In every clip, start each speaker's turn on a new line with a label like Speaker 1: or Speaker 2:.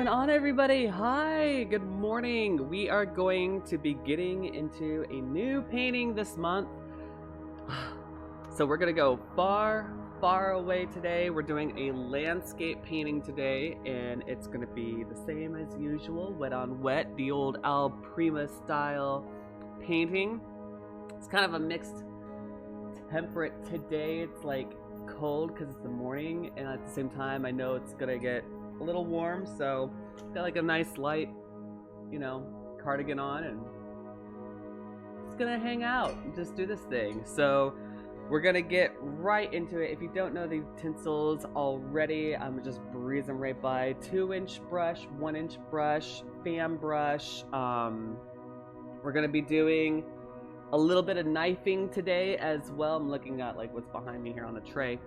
Speaker 1: going on, everybody? Hi, good morning. We are going to be getting into a new painting this month. So we're gonna go far away today. We're doing a landscape painting today, and it's gonna be the same as usual, wet on wet, the old Al Prima style painting. It's kind of a mixed temperate today. It's like cold because it's the morning, and at the same time I know it's gonna get a little warm, so got like a nice light, cardigan on, and just gonna hang out and just do this thing. So we're gonna get right into it. If you don't know the utensils already, I'm just breezing right by. 2-inch brush, 1-inch brush, fan brush. We're gonna be doing a little bit of knifing today as well. I'm looking at like what's behind me here on the tray.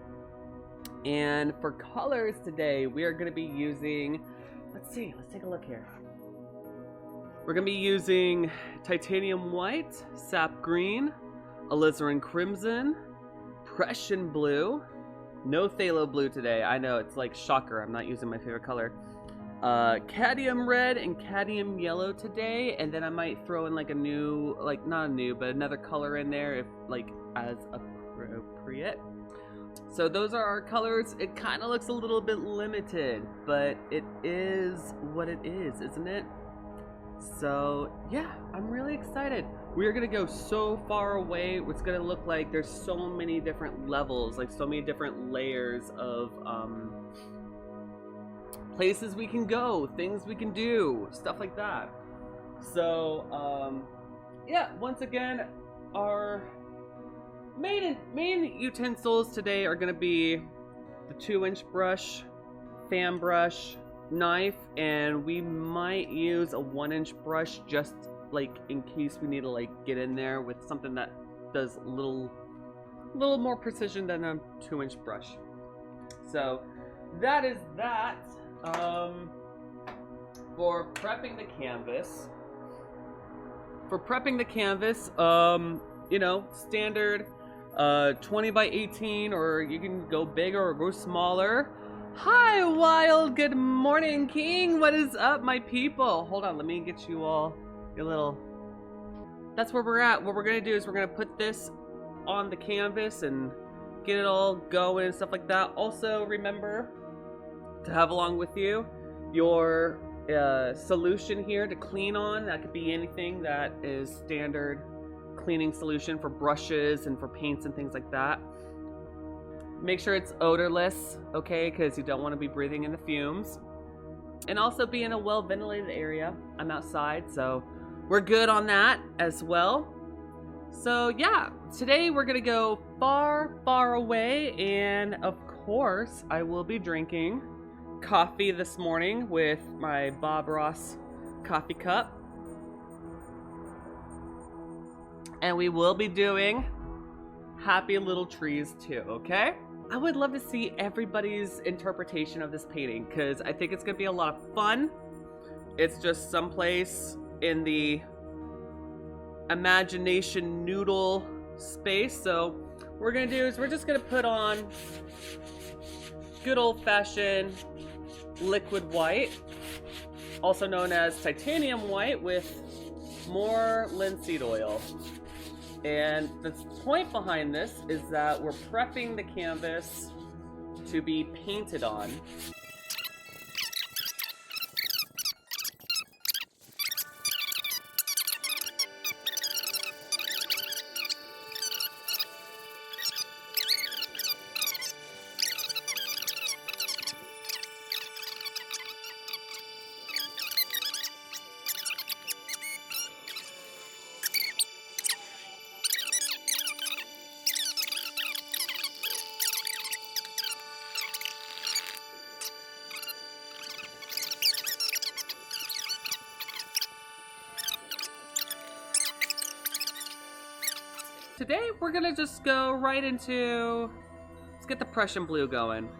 Speaker 1: And for colors today, we are going to be using, let's take a look here. We're going to be using titanium white, sap green, alizarin crimson, Prussian blue, no phthalo blue today. I know, it's like shocker, I'm not using my favorite color. Cadmium red and cadmium yellow today, and then I might throw in like a new, like not a new, but another color in there if like as appropriate. So those are our colors. It kind of looks a little bit limited, but it is what it is, isn't it? So yeah, I'm really excited. We are gonna go so far away. It's gonna look like there's so many different levels, like so many different layers of places we can go, things we can do, stuff like that. So yeah, once again, our main utensils today are going to be the 2-inch brush, fan brush, knife, and we might use a 1-inch brush just like in case we need to like get in there with something that does a little more precision than a 2-inch brush. So that is that. For prepping the canvas, standard 20 by 18, or you can go bigger or go smaller. Hi, Wild. Good morning, King. What is up, my people? Hold on, let me get you all your little... That's where we're at. What we're going to do is we're going to put this on the canvas and get it all going and stuff like that. Also, remember to have along with you your solution here to clean on. That could be anything that is standard cleaning solution for brushes and for paints and things like that. Make sure it's odorless, okay, because you don't want to be breathing in the fumes. And also be in a well ventilated area. I'm outside, so we're good on that as well. So yeah, today we're gonna go far away, and of course I will be drinking coffee this morning with my Bob Ross coffee cup. And we will be doing happy little trees too, okay? I would love to see everybody's interpretation of this painting because I think it's gonna be a lot of fun. It's just someplace in the imagination noodle space. So what we're gonna do is we're just gonna put on good old-fashioned liquid white, also known as titanium white, with more linseed oil. And the point behind this is that we're prepping the canvas to be painted on. Today we're gonna just go right into, let's get the Prussian blue going.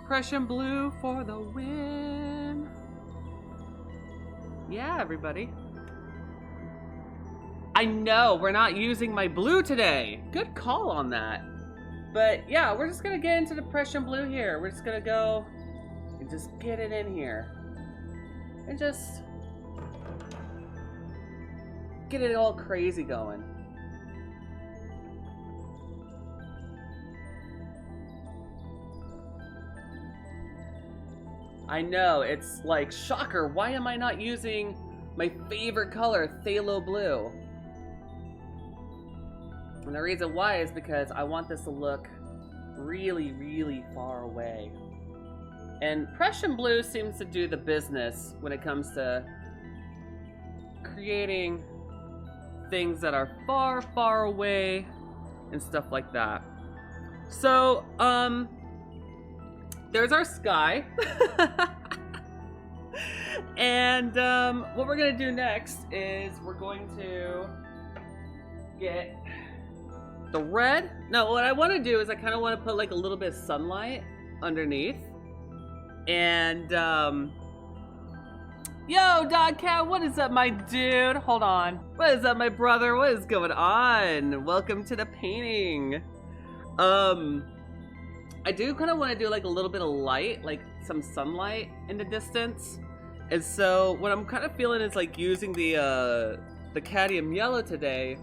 Speaker 1: Prussian blue for the win. Yeah, everybody. I know, we're not using my blue today. Good call on that. But yeah, we're just gonna get into the Prussian blue here. We're just gonna go And just get it in here. And just get it all crazy going. I know, it's like, shocker, why am I not using my favorite color, phthalo blue? And the reason why is because I want this to look really, really far away. And Prussian blue seems to do the business when it comes to creating things that are far, far away and stuff like that. So, there's our sky. And what we're gonna do next is we're going to get the red. No, what I want to do is I kind of want to put like a little bit of sunlight underneath. And yo, Dog Cat, what is up, my dude? Hold on. What is up, my brother? What is going on? Welcome to the painting. I do kind of want to do like a little bit of light, like some sunlight in the distance. And so what I'm kind of feeling is like using the cadmium yellow today,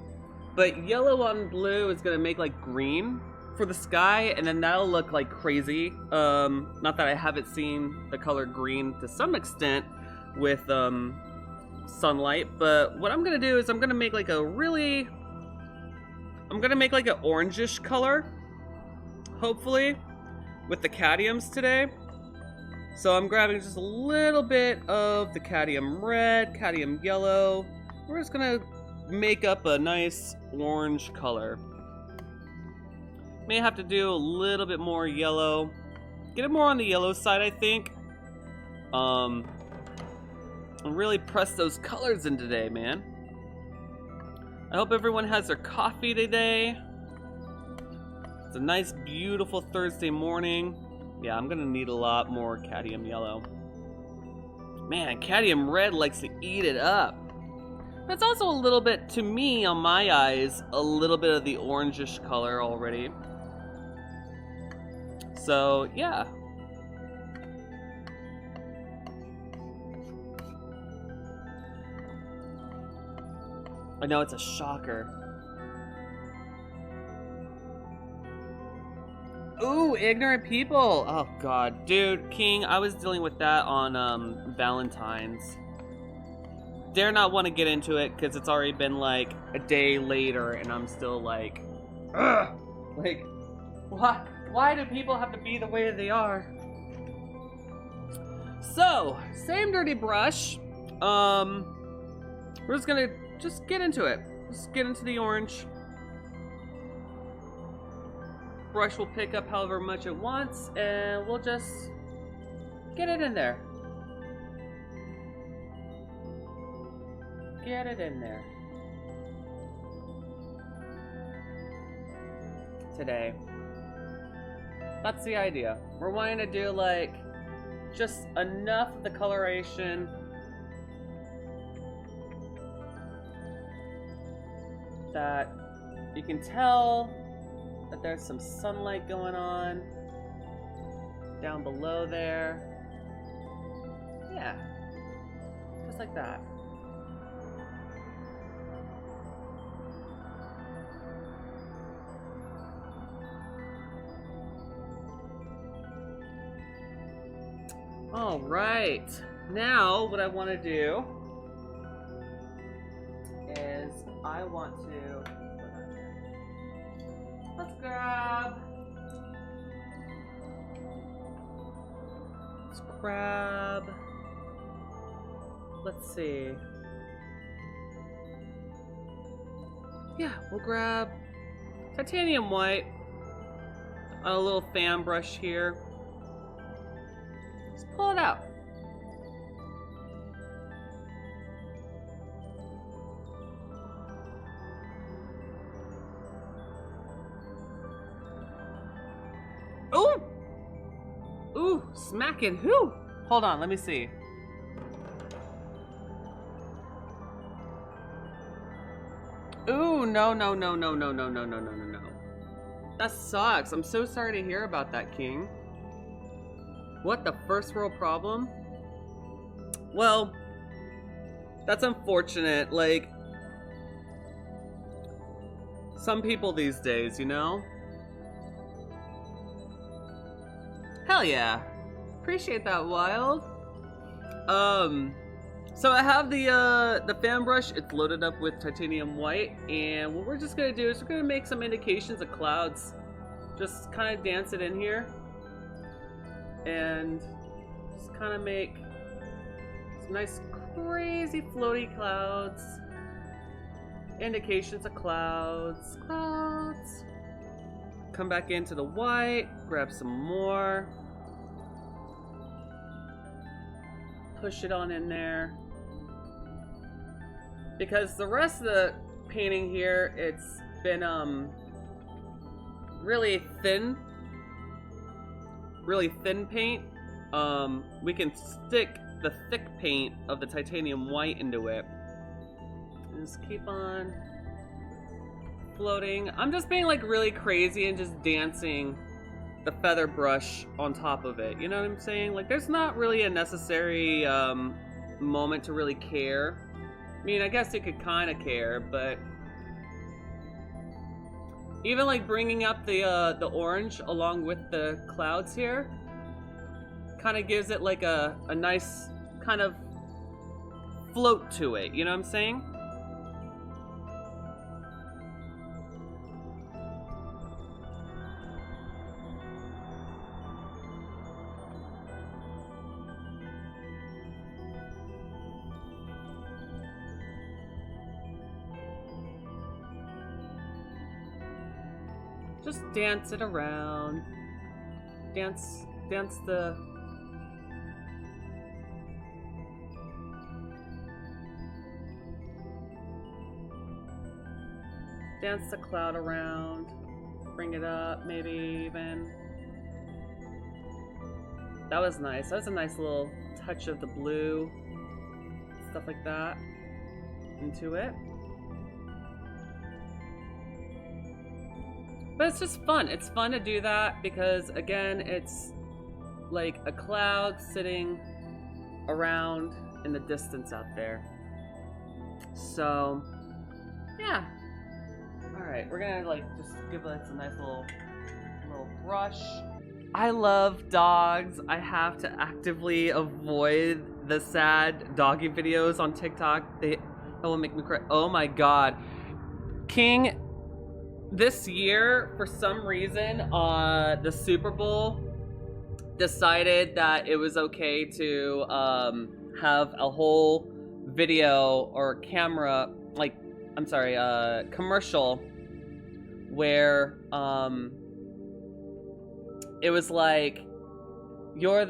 Speaker 1: but yellow on blue is gonna make like green for the sky, and then that'll look like crazy. Not that I haven't seen the color green to some extent with sunlight, but what I'm gonna do is I'm gonna make like an orangish color, hopefully, with the cadmiums today. So I'm grabbing just a little bit of the cadmium red, cadmium yellow. We're just gonna make up a nice orange color. May have to do a little bit more yellow. Get it more on the yellow side, I think. And really press those colors in today, man. I hope everyone has their coffee today. It's a nice, beautiful Thursday morning. Yeah, I'm gonna need a lot more cadmium yellow. Man, cadmium red likes to eat it up. But it's also a little bit, to me, on my eyes, a little bit of the orangish color already. So, yeah. I know it's a shocker. Ooh, ignorant people. Oh god, dude, King, I was dealing with that on Valentine's. Dare not want to get into it because it's already been like a day later and I'm still like, ugh, like, why do people have to be the way they are? So, same dirty brush. We're just gonna get into it. Just get into the orange. Brush will pick up however much it wants, and we'll just get it in there. Get it in there. Today. That's the idea. We're wanting to do like just enough of the coloration that you can tell that there's some sunlight going on down below there. Yeah, just like that. All right, now what I want to do is I want to, let's grab, let's see. Yeah, we'll grab titanium white on a little fan brush here. Just pull it out. Ooh! Ooh, smacking. Whew! Hold on, let me see. Ooh, no. That sucks. I'm so sorry to hear about that, King. What, the first world problem? Well, that's unfortunate. Like, some people these days, you know? Hell yeah. Appreciate that, Wild. So I have the fan brush. It's loaded up with titanium white, and what we're just gonna do is we're gonna make some indications of clouds. Just kind of dance it in here, and just kind of make some nice, crazy, floaty clouds. Indications of clouds. Clouds. Come back into the white. Grab some more. Push it on in there. Because the rest of the painting here, it's been really thin paint. We can stick the thick paint of the titanium white into it. And just keep on floating. I'm just being like really crazy and just dancing the feather brush on top of it. You know what I'm saying? Like, there's not really a necessary moment to really care. I mean, I guess you could kind of care, but even like bringing up the orange along with the clouds here kind of gives it like a nice kind of float to it. You know what I'm saying? Just dance it around. Dance the... Dance the cloud around. Bring it up, maybe even. That was nice. That was a nice little touch of the blue. Stuff like that. Into it. But it's just fun. It's fun to do that because, again, it's like a cloud sitting around in the distance out there. So, yeah. Alright, we're gonna like just give this a nice little brush. I love dogs. I have to actively avoid the sad doggy videos on TikTok. That will make me cry. Oh my god. King... This year, for some reason, the Super Bowl decided that it was okay to have a whole video or camera, like, I'm sorry, commercial where it was like you're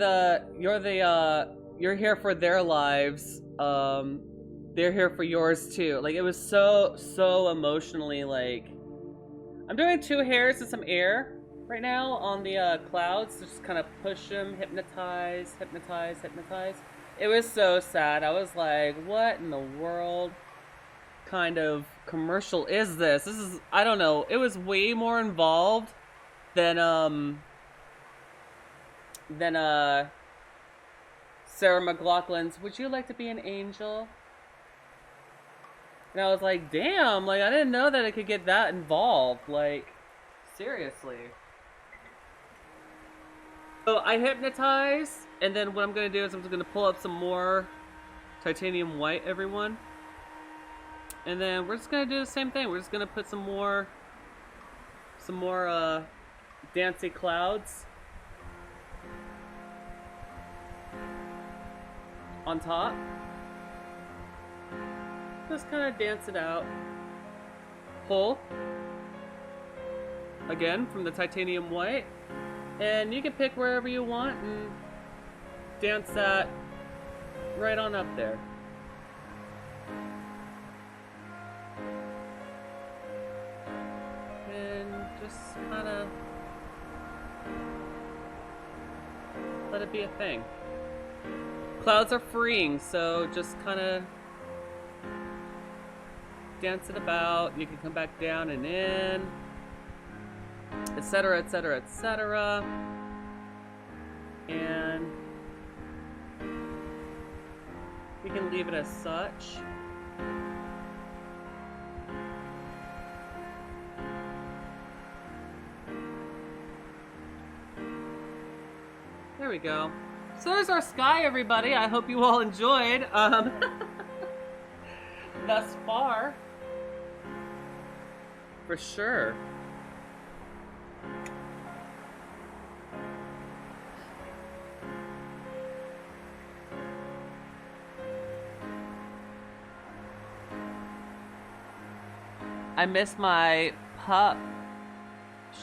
Speaker 1: here for their lives, they're here for yours too. Like, it was so emotionally like. I'm doing 2 hairs and some air right now on the clouds. Just kind of push them, hypnotize. It was so sad. I was like, what in the world kind of commercial is this? This is, I don't know. It was way more involved than Sarah McLachlan's "Would You Like to Be an Angel?" And I was like, damn, like, I didn't know that it could get that involved. Like, seriously. So I hypnotize, and then what I'm going to do is I'm just going to pull up some more titanium white, everyone. And then we're just going to do the same thing. We're just going to put some more dancey clouds on top. Just kind of dance it out. Pull. Again, from the titanium white. And you can pick wherever you want and dance that right on up there. And just kind of let it be a thing. Clouds are freeing, so just kind of dance it about. You can come back down and in, etc., etc., etc. And we can leave it as such. There we go. So there's our sky, everybody. I hope you all enjoyed thus far. For sure. I miss my pup.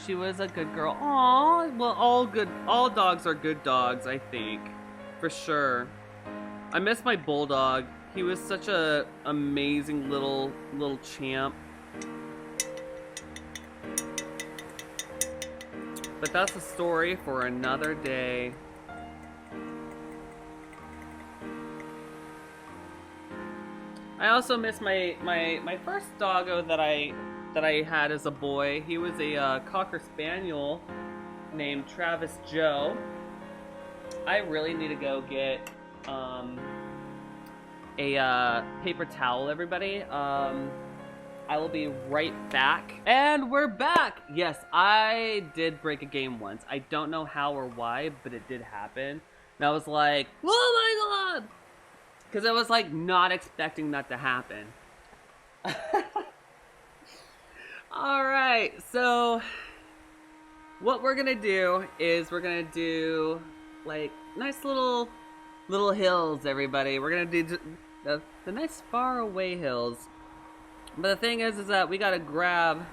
Speaker 1: She was a good girl. Aww. Well, all dogs are good dogs, I think. For sure. I miss my bulldog. He was such a amazing little champ. But that's a story for another day. I also miss my first doggo that I had as a boy. He was a Cocker Spaniel named Travis Joe. I really need to go get a paper towel, everybody. I will be right back. And we're back! Yes, I did break a game once. I don't know how or why, but it did happen. And I was like, oh my god! Because I was like not expecting that to happen. Alright, so what we're gonna do is we're gonna do like nice little hills, everybody. We're gonna do the nice far away hills. But the thing is that we gotta grab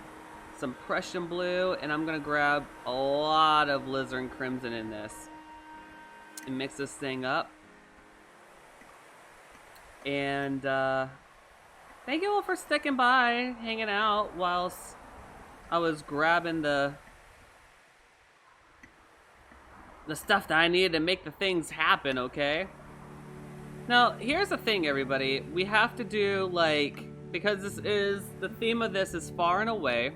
Speaker 1: some Prussian blue, and I'm gonna grab a lot of alizarin crimson in this and mix this thing up. And thank you all for sticking by, hanging out whilst I was grabbing the stuff that I needed to make the things happen, okay? Now, here's the thing, everybody. We have to do, like, because the theme of this is far and away.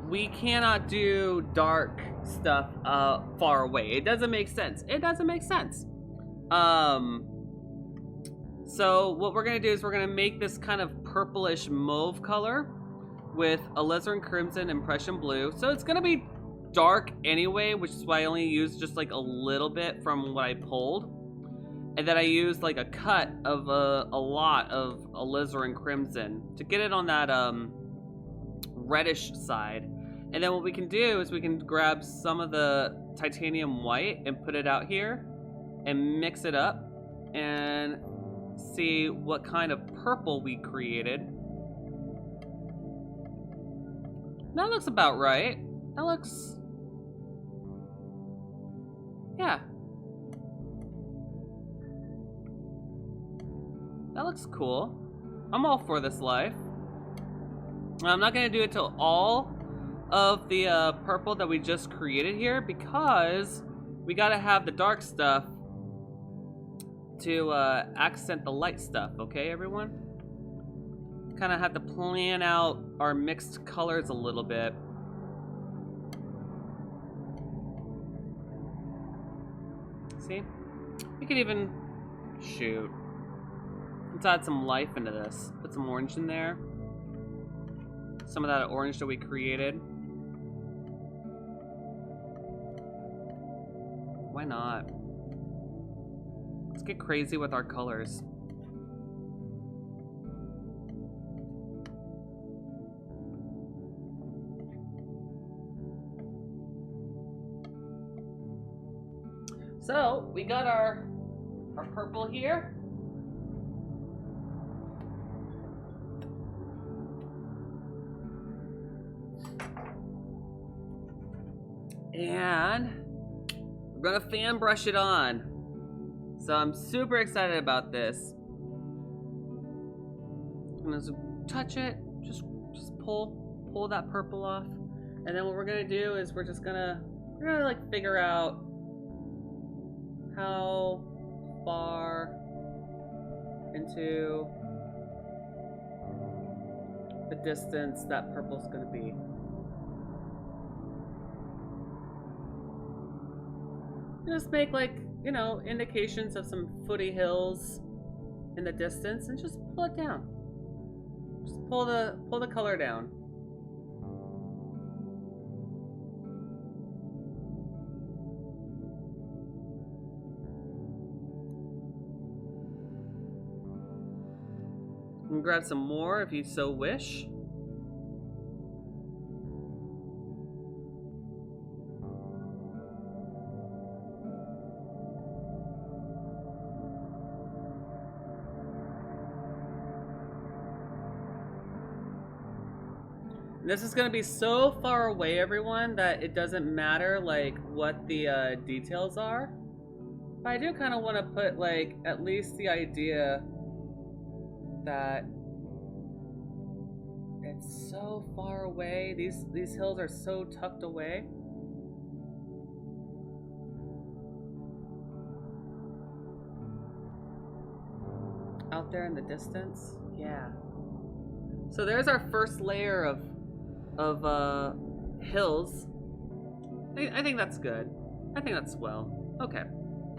Speaker 1: We cannot do dark stuff far away. It doesn't make sense. It doesn't make sense. So what we're gonna do is we're gonna make this kind of purplish mauve color with alizarin crimson and Prussian blue. So it's gonna be dark anyway, which is why I only used just like a little bit from what I pulled. And then I used like a cut of a lot of alizarin crimson to get it on that reddish side. And then what we can do is we can grab some of the titanium white and put it out here and mix it up and see what kind of purple we created. That looks about right. That looks... yeah. That looks cool. I'm all for this life. I'm not gonna do it till all of the purple that we just created here because we gotta have the dark stuff to accent the light stuff, okay, everyone? Kind of have to plan out our mixed colors a little bit. See? We could even... shoot. Let's add some life into this. Put some orange in there. Some of that orange that we created. Why not? Let's get crazy with our colors. So, we got our purple here. And we're gonna fan brush it on. So I'm super excited about this. I'm gonna touch it, just pull that purple off. And then what we're gonna do is we're gonna like figure out how far into the distance that purple's gonna be. Just make like, you know, indications of some footy hills in the distance and just pull it down. Just pull the color down. You can grab some more if you so wish. This is going to be so far away, everyone, that it doesn't matter, like, what the details are. But I do kind of want to put, like, at least the idea that it's so far away. These hills are so tucked away. Out there in the distance. Yeah. So there's our first layer of hills. I think that's good. I think that's swell. Okay.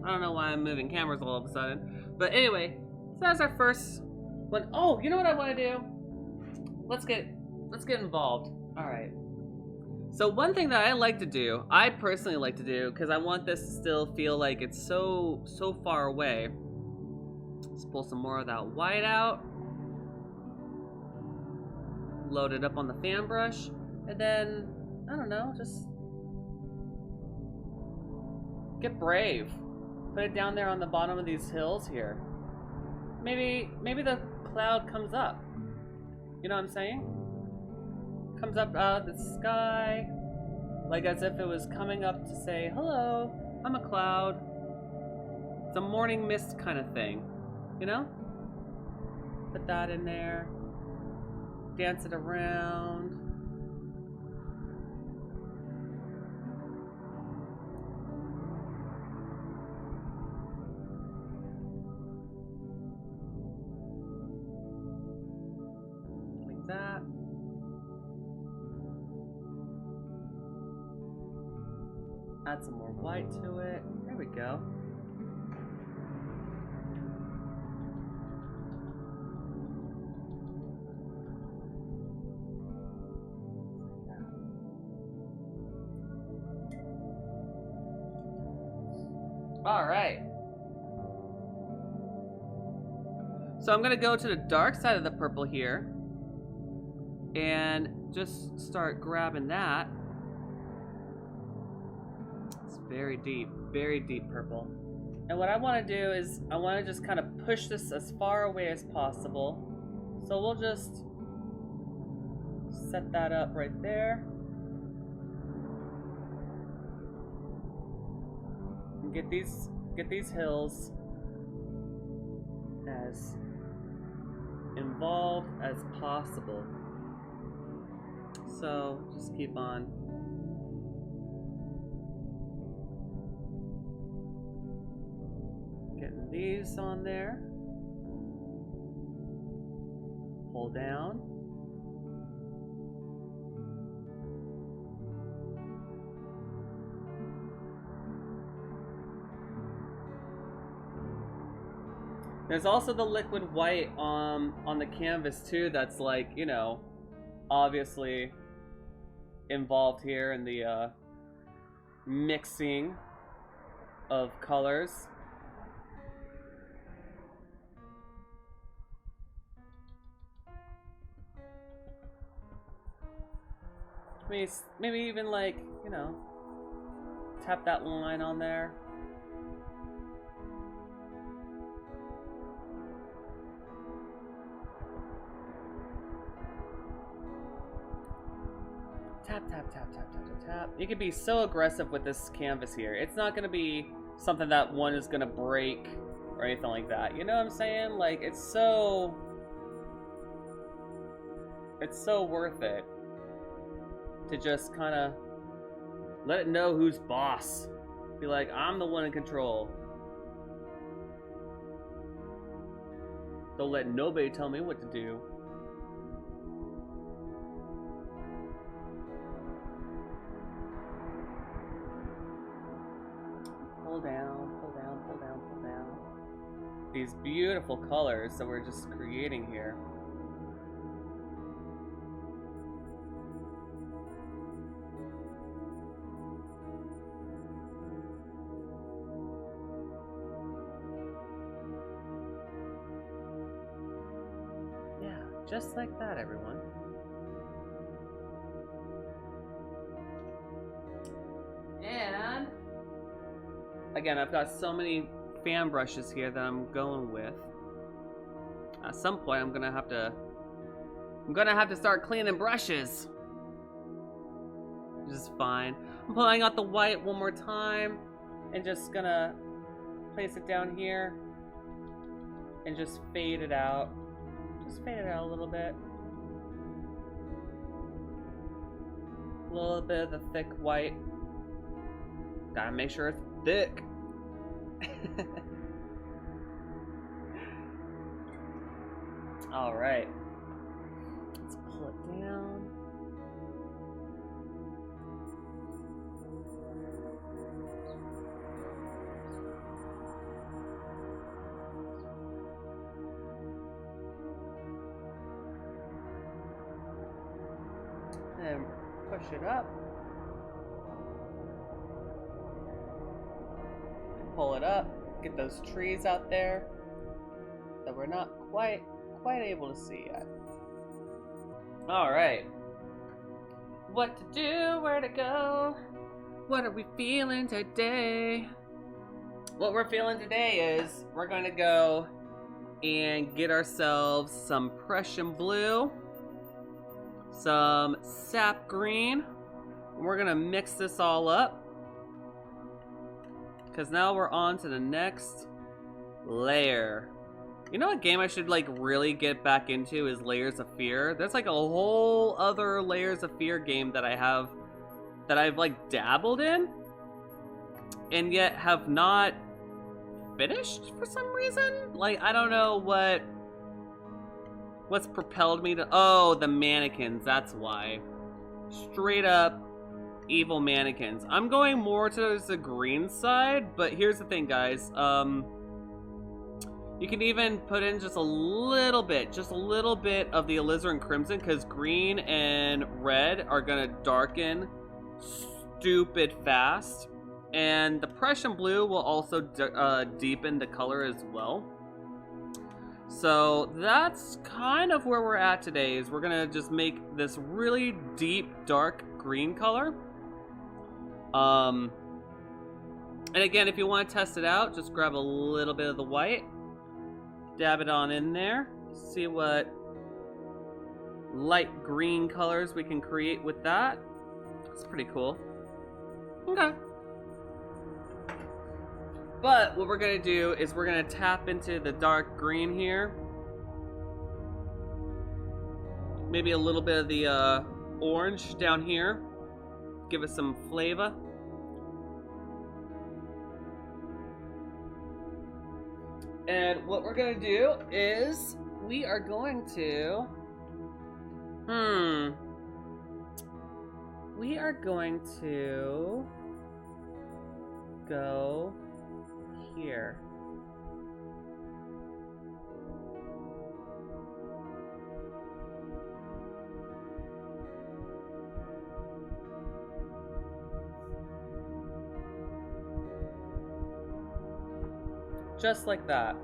Speaker 1: I don't know why I'm moving cameras all of a sudden. But anyway, so that's our first one. Oh, you know what I want to do? Let's get involved. Alright. So one thing that I like to do, I personally like to do, because I want this to still feel like it's so far away. Let's pull some more of that white out. Load it up on the fan brush, and then, I don't know, just get brave. Put it down there on the bottom of these hills here. Maybe the cloud comes up. You know what I'm saying? Comes up out of the sky, like as if it was coming up to say, hello, I'm a cloud. It's a morning mist kind of thing, you know? Put that in there. Dance it around. Like that. Add some more white to it. There we go. Alright. So I'm gonna go to the dark side of the purple here and just start grabbing that. It's very deep purple. And what I want to do is I want to just kind of push this as far away as possible. So we'll just set that up right there. And get these hills as involved as possible. So just keep on getting these on there. Pull down. There's also the liquid white on the canvas too that's like, you know, obviously involved here in the mixing of colors. Maybe even like, you know, tap that line on there. Tap, tap, tap, tap, tap, tap, tap. You can be so aggressive with this canvas here. It's not going to be something that one is going to break or anything like that. You know what I'm saying? Like, it's so worth it to just kind of let it know who's boss. Be like, I'm the one in control. Don't let nobody tell me what to do. Pull these beautiful colors that we're just creating here. Yeah, just like that, everyone. And again, I've got so many fan brushes here that I'm going with. At some point, I'm gonna have to start cleaning brushes, which is fine. I'm pulling out the white one more time, and just gonna place it down here, and just fade it out. Just fade it out a little bit. A little bit of the thick white. Gotta make sure it's thick. All right, let's pull it down. And push it up. Pull it up, get those trees out there that we're not quite able to see yet. All right, what to do, where to go, what are we feeling today? What we're feeling today is we're going to go and get ourselves some Prussian blue, some sap green, and we're going to mix this all up. Because now we're on to the next layer. You know what game I should like really get back into is Layers of Fear? There's like a whole other Layers of Fear game that I've like dabbled in and yet have not finished for some reason. Like, I don't know what's propelled me to... Oh, the mannequins, that's why. Straight up evil mannequins. I'm going more towards the green side, but here's the thing, guys. You can even put in just a little bit of the alizarin crimson, because green and red are gonna darken stupid fast, and the Prussian blue will also deepen the color as well. So that's kind of where we're at today. Is we're gonna just make this really deep dark green color. And again, if you want to test it out, just grab a little bit of the white, dab it on in there, see what light green colors we can create with that. It's pretty cool. Okay. But what we're going to do is we're going to tap into the dark green here. Maybe a little bit of the orange down here. Give us some flavor. And what we're going to do is we are going to... We are going to go here. Just like that.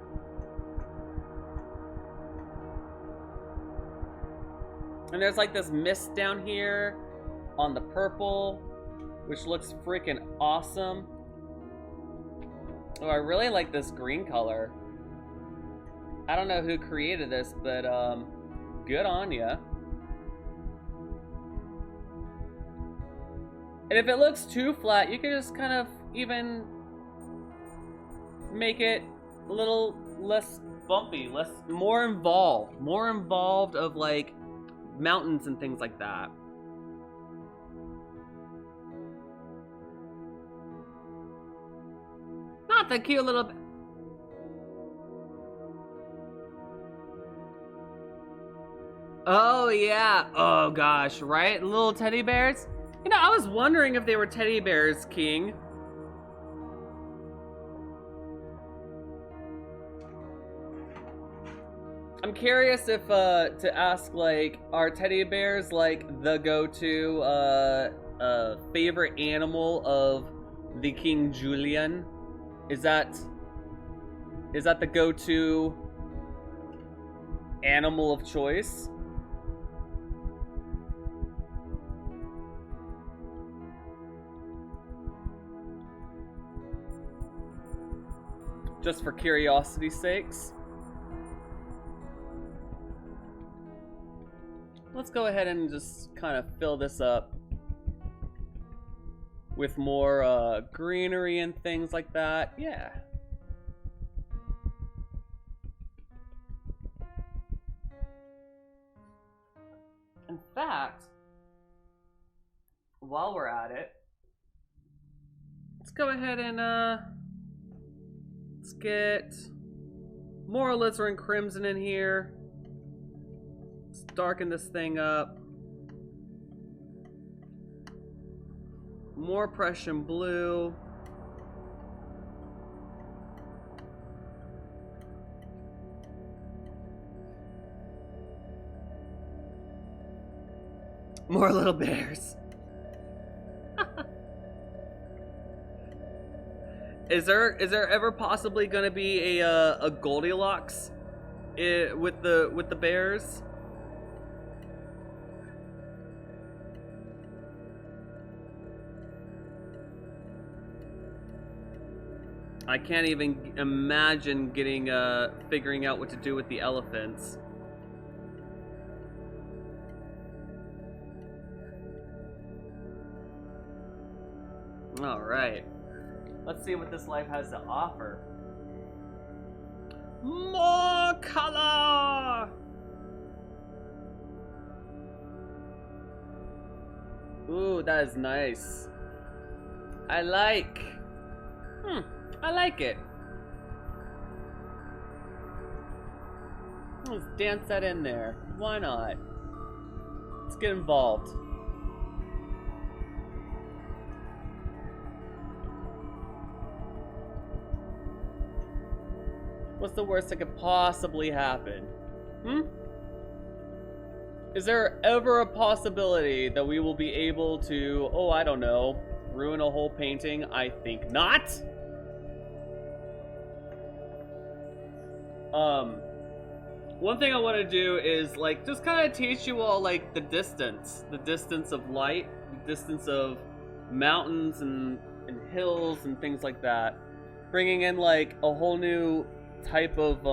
Speaker 1: And there's like this mist down here on the purple, which looks freaking awesome. Oh, I really like this green color. I don't know who created this, but good on ya. And if it looks too flat, you can just kind of even make it a little less bumpy, more involved of like mountains and things like that. Not the cute little... Oh yeah, oh gosh, right? Little teddy bears? You know, I was wondering if they were teddy bears, King. I'm curious if to ask, like, are teddy bears like the go-to favorite animal of the King Julian? Is that the go-to animal of choice? Just for curiosity's sakes. Let's go ahead and just kind of fill this up with more greenery and things like that. Yeah. In fact, while we're at it, let's go ahead and let's get more alizarin crimson in here. Let's darken this thing up. More Prussian blue. More little bears. Is there ever possibly going to be a Goldilocks with the bears? I can't even imagine figuring out what to do with the elephants. All right. Let's see what this life has to offer. More color! Ooh, that is nice. I like it. Let's dance that in there. Why not? Let's get involved. What's the worst that could possibly happen? Is there ever a possibility that we will be able to, oh, I don't know, ruin a whole painting? I think not. One thing I want to do is, like, just kind of teach you all, like, the distance of light, the distance of mountains and hills and things like that. Bringing in, like, a whole new type of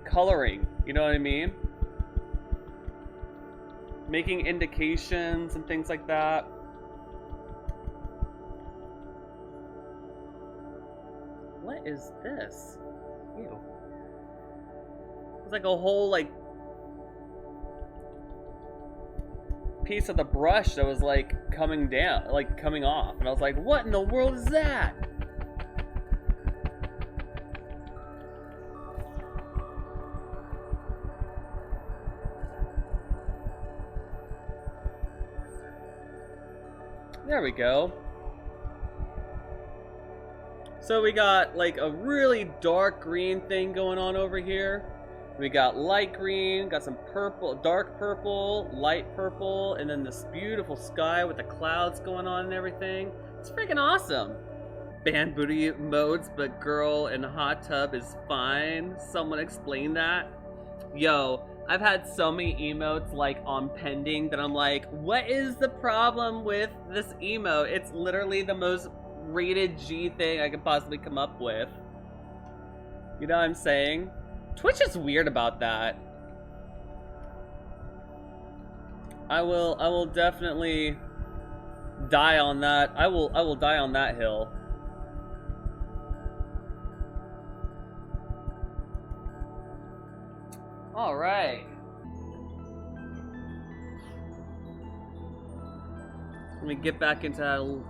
Speaker 1: coloring, you know what I mean? Making indications and things like that. What is this? Ew. It's like a whole, like, piece of the brush that was, like, coming down, like, coming off. And I was like, what in the world is that? There we go. So we got, like, a really dark green thing going on over here. We got light green, got some purple, dark purple, light purple, and then this beautiful sky with the clouds going on and everything. It's freaking awesome. Band booty modes, but girl in hot tub is fine. Someone explain that. Yo, I've had so many emotes, like, on pending that I'm like, what is the problem with this emote? It's literally the most rated G thing I could possibly come up with. You know what I'm saying? Twitch is weird about that. I will definitely die on that. I will die on that hill. All right. Let me get back into that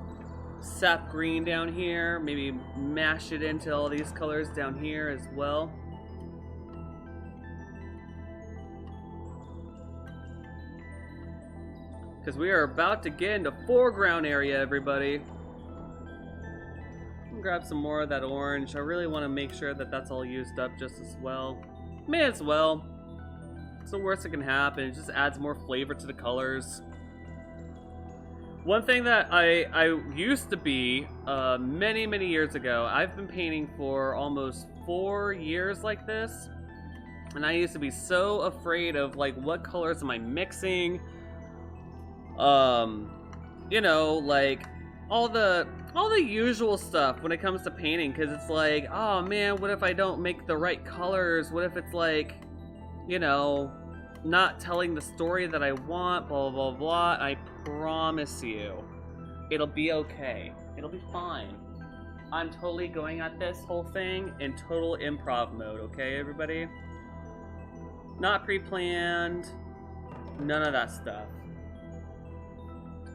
Speaker 1: sap green down here. Maybe mash it into all these colors down here as well. Because we are about to get into foreground area, everybody. grab some more of that orange. I really want to make sure that that's all used up just as well. May as well. It's the worst that can happen. It just adds more flavor to the colors. One thing that I used to be many years ago, I've been painting for almost 4 years like this, and I used to be so afraid of like what colors am I mixing, you know, like all the usual stuff when it comes to painting, because it's like, oh man, what if I don't make the right colors? What if it's like, you know, not telling the story that I want, blah, blah, blah, blah. I promise you, it'll be okay. It'll be fine. I'm totally going at this whole thing in total improv mode, okay, everybody? Not pre-planned. None of that stuff.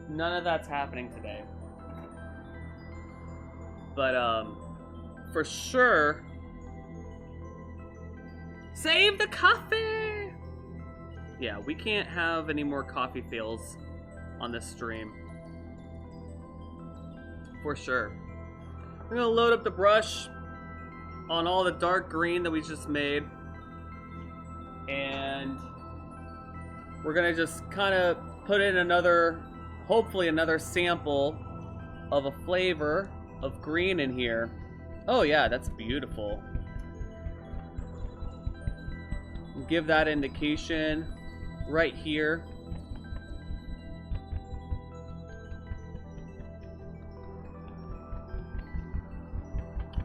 Speaker 1: None of that's happening today. But, for sure, save the coffee! Yeah, we can't have any more coffee fails on this stream. For sure. I'm gonna load up the brush on all the dark green that we just made. And we're gonna just kind of put in another, hopefully another sample of a flavor of green in here. Oh yeah, that's beautiful. Give that indication right here.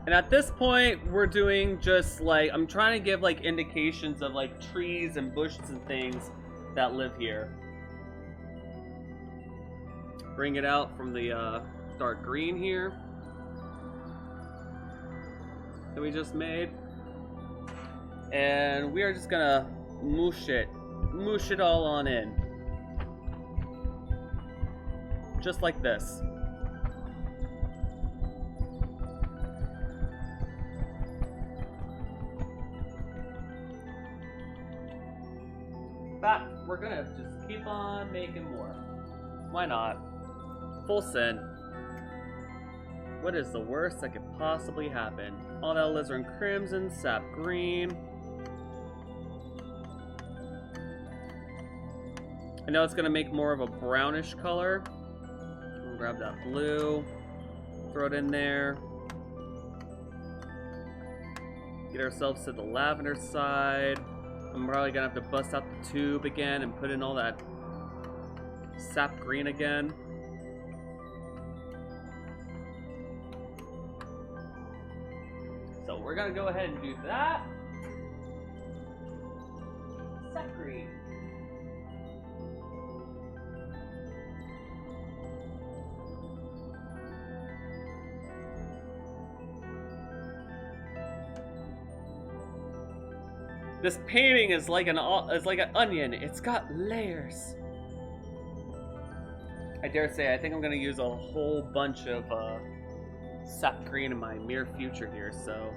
Speaker 1: And at this point, we're doing just like, I'm trying to give like indications of like trees and bushes and things that live here. Bring it out from the dark green here that we just made. And we are just gonna moosh it all on in. Just like this. But we're gonna just keep on making more. Why not? Full send. What is the worst that could possibly happen? All that alizarin crimson, sap green. I know it's gonna make more of a brownish color. We'll grab that blue, throw it in there. Get ourselves to the lavender side. I'm probably gonna have to bust out the tube again and put in all that sap green again. So we're gonna go ahead and do that. Sap green. This painting is like an onion. It's got layers. I dare say, I think I'm gonna use a whole bunch of sap green in my near future here. So,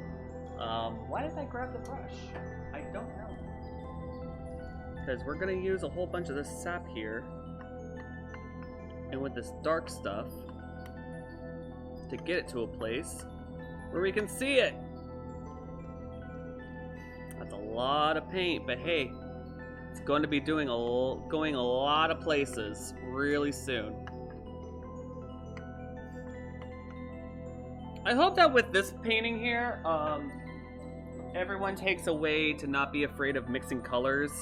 Speaker 1: why did I grab the brush? I don't know. Because we're gonna use a whole bunch of this sap here, and with this dark stuff, to get it to a place where we can see it. That's a lot of paint, but hey, it's going to be going a lot of places really soon. I hope that with this painting here, everyone takes away to not be afraid of mixing colors.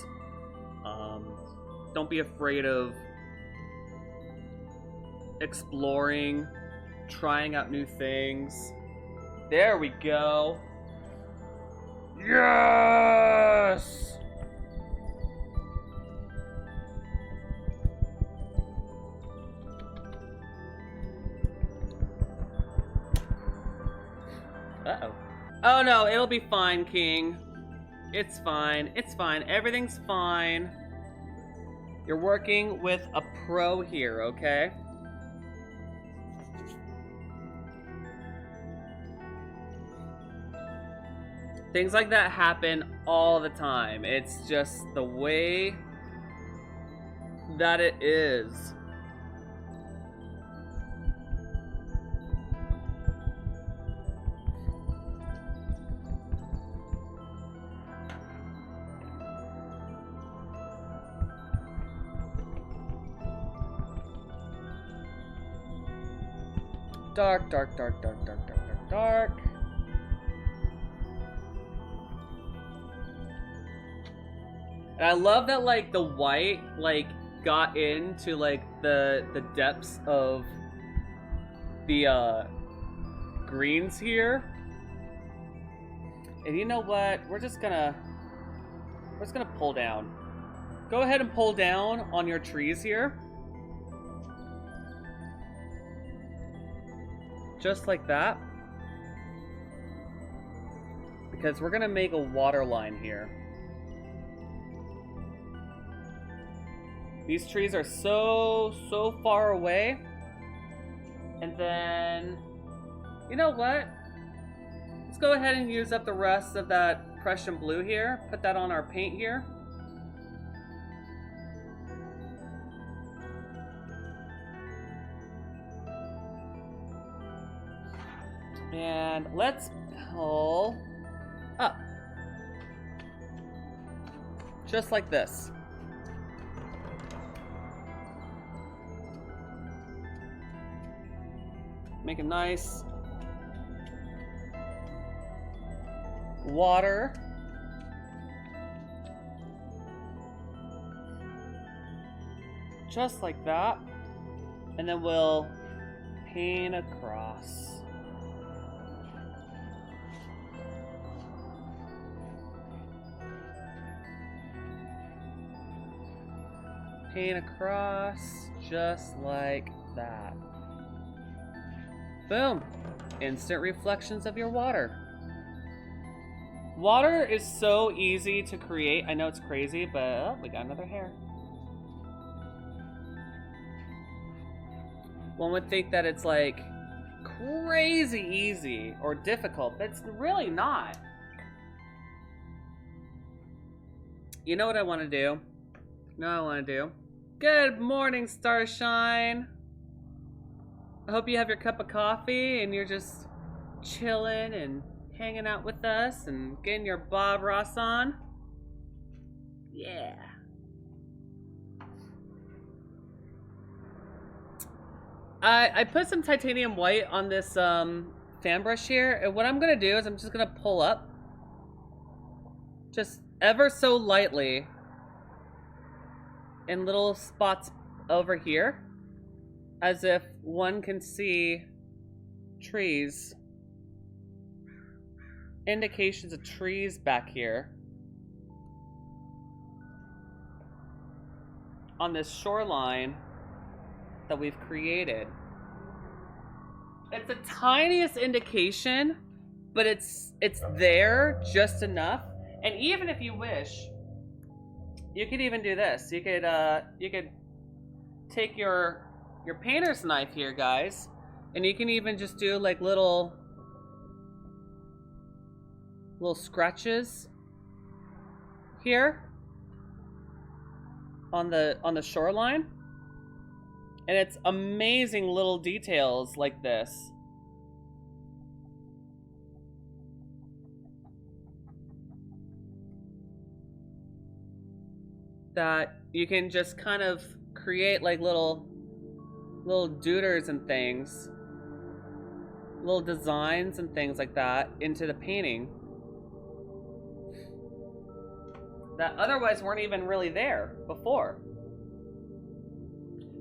Speaker 1: Don't be afraid of exploring, trying out new things. There we go. Yes! Uh-oh. Oh no, it'll be fine, King. It's fine. It's fine. Everything's fine. You're working with a pro here, okay? Things like that happen all the time. It's just the way that it is. dark, dark, dark, dark, dark, dark, dark, dark. And I love that, like, the white, like, got into, like, the depths of the, greens here. And you know what? We're just gonna pull down. Go ahead and pull down on your trees here. Just like that. Because we're gonna make a water line here. These trees are so far away. And then, you know what? Let's go ahead and use up the rest of that Prussian blue here. Put that on our paint here. And let's pull up. Just like this. Make a nice water. Just like that. And then we'll paint across. Paint across just like that. Boom! Instant reflections of your water. Water is so easy to create. I know it's crazy, but oh, we got another hair. One would think that it's like crazy easy or difficult, but it's really not. You know what I want to do? You know what I want to do? Good morning, Starshine. I hope you have your cup of coffee and you're just chilling and hanging out with us and getting your Bob Ross on. Yeah. I put some titanium white on this fan brush here, and what I'm gonna do is I'm just gonna pull up just ever so lightly in little spots over here, as if one can see trees, indications of trees back here on this shoreline that we've created. It's the tiniest indication, but it's there just enough. And even if you wish, you could even do this. You could take your painter's knife here, guys, and you can even just do like little scratches here on the shoreline. And it's amazing little details like this. That you can just kind of create like little doodles and things, little designs and things like that into the painting that otherwise weren't even really there before.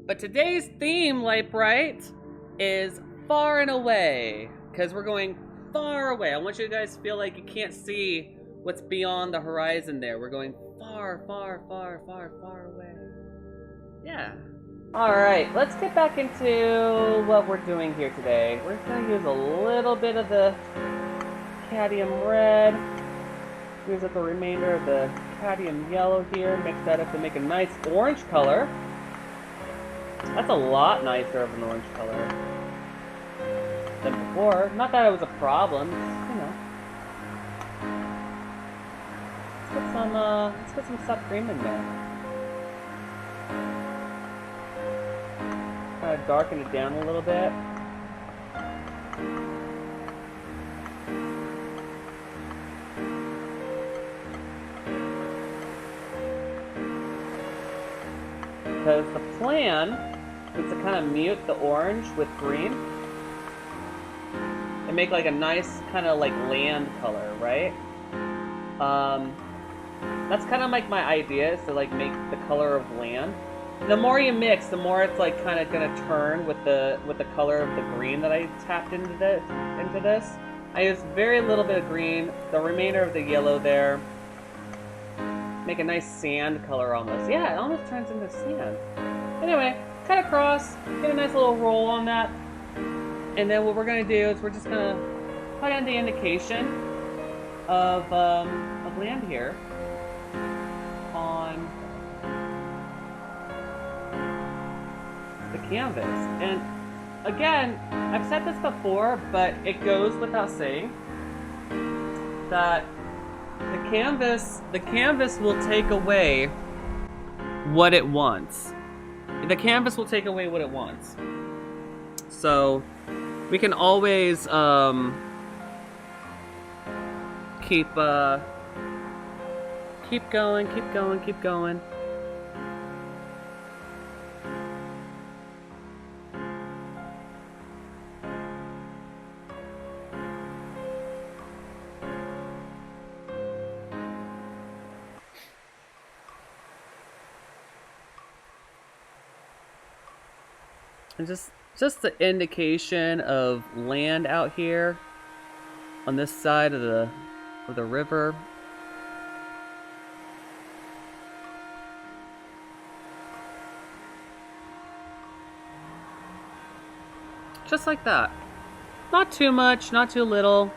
Speaker 1: But today's theme, Light Bright, is far and away, because we're going far away. I want you guys to feel like you can't see what's beyond the horizon there. We're going far, far, far, far, far away. Yeah. Alright, let's get back into what we're doing here today. We're going to use a little bit of the cadmium red. Use up the remainder of the cadmium yellow here. Mix that up to make a nice orange color. That's a lot nicer of an orange color than before. Not that it was a problem, just, you know. Let's put some soft cream in there. Kind of darken it down a little bit. Because the plan is to kind of mute the orange with green. make like a nice kind of like land color, right? That's kind of like my idea, is to like make the color of land. The more you mix, the more it's like kind of gonna turn with the color of the green that I tapped into this. I use very little bit of green, the remainder of the yellow there. Make a nice sand color almost. Yeah, it almost turns into sand. Anyway, cut across, get a nice little roll on that. And then what we're gonna do is we're just gonna put in the indication of land here on the canvas. And again, I've said this before, but it goes without saying that the canvas will take away what it wants. The canvas will take away what it wants. So we can always keep going. And just the indication of land out here on this side of the river. Just like that. Not too much, not too little.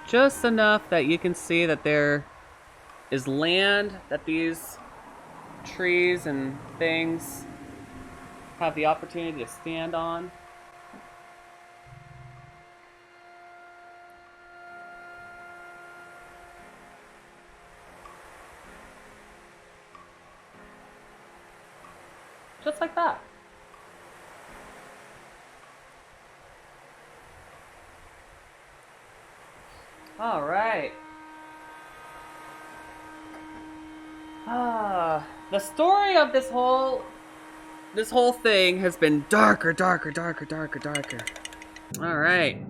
Speaker 1: Just enough that you can see that there is land, that these trees and things have the opportunity to stand on. Just like that. All right. The story of this whole thing has been darker. All right.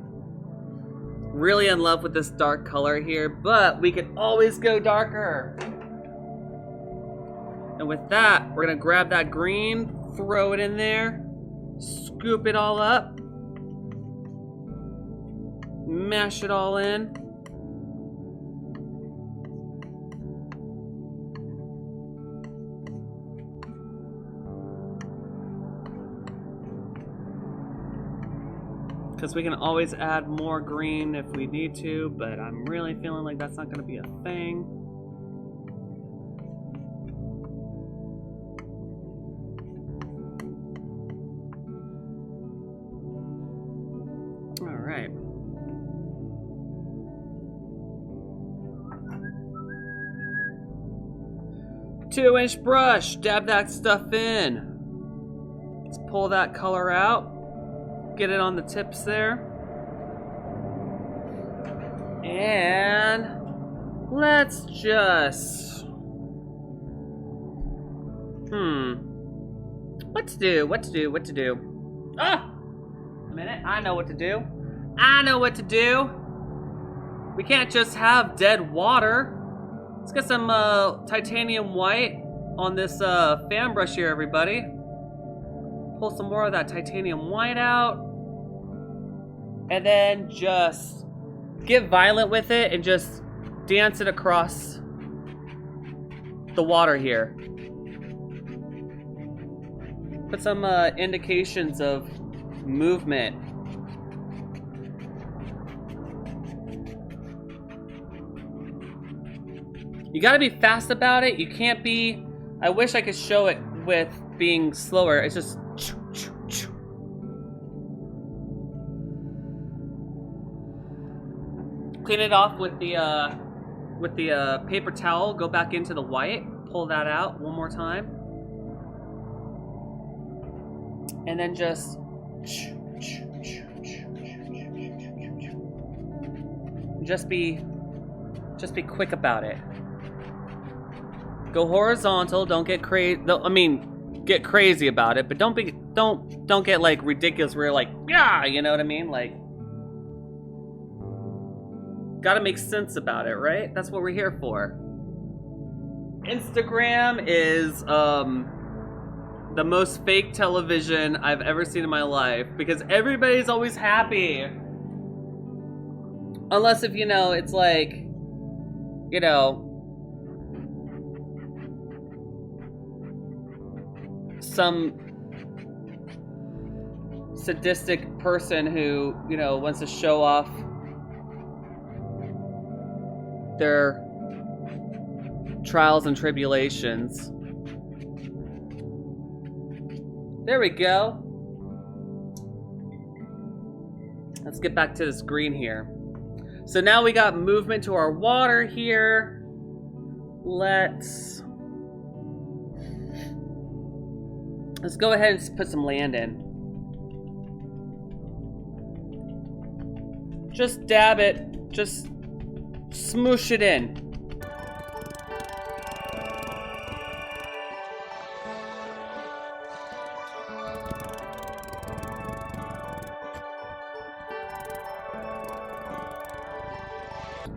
Speaker 1: Really in love with this dark color here, but we could always go darker. And with that, we're gonna grab that green, throw it in there, scoop it all up, mash it all in. Because we can always add more green if we need to, but I'm really feeling like that's not going to be a thing. All right. Two-inch brush, dab that stuff in. Let's pull that color out. Get it on the tips there. And let's just... What to do? Ah! A minute, I know what to do. We can't just have dead water. Let's get some titanium white on this fan brush here, everybody. Pull some more of that titanium white out. And then just get violent with it and just dance it across the water here. Put some indications of movement. You gotta be fast about it. You can't be... I wish I could show it with being slower. It's just... Clean it off with the paper towel. Go back into the white. Pull that out one more time. And then just be quick about it. Go horizontal. Don't get crazy. I mean, get crazy about it, but don't get like ridiculous. Where you're like, yeah, you know what I mean? Like, gotta make sense about it, right? That's what we're here for. Instagram is the most fake television I've ever seen in my life, because everybody's always happy. Unless if, you know, it's like, you know, some sadistic person who, you know, wants to show off their trials and tribulations. There we go. Let's get back to this green here. So now we got movement to our water here. Let's go ahead and put some land in. Just dab it. Just smoosh it in.